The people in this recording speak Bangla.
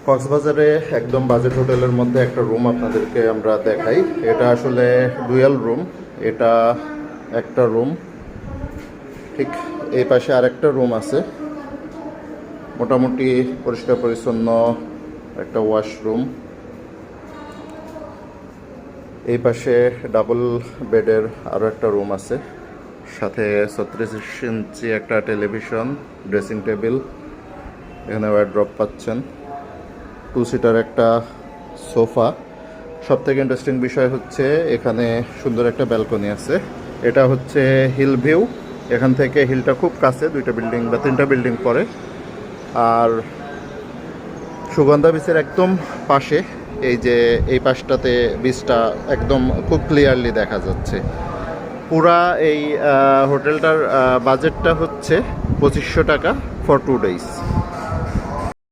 কক্সবাজারে একদম বাজেট হোটেলের মধ্যে একটা রুম আপনাদেরকে আমরা দেখাই। এটা আসলে ডুয়াল রুম। এটা একটা রুম, ঠিক এই পাশে আরেকটা রুম আছে, মোটামুটি পরিষ্কার পরিচ্ছন্ন একটা ওয়াশরুম। এই পাশে ডাবল বেডের আরও একটা রুম আছে, সাথে 36 ইঞ্চি একটা টেলিভিশন, ড্রেসিং টেবিল, এখানে ওয়ারড্রপ পাচ্ছেন, 2 সিটার একটা সোফা। সবথেকে ইন্টারেস্টিং বিষয় হচ্ছে এখানে সুন্দর একটা ব্যালকনি আছে। এটা হচ্ছে হিল ভিউ, এখান থেকে হিলটা খুব কাছে, 2টা বিল্ডিং বা 3টা বিল্ডিং পরে। আর সুগন্ধা বিচের একদম পাশে, এই যে এই পাশটাতে বিচটা একদম খুব ক্লিয়ারলি দেখা যাচ্ছে। পুরা এই হোটেলটার বাজেটটা হচ্ছে 2500 টাকা ফর 2 ডেজ।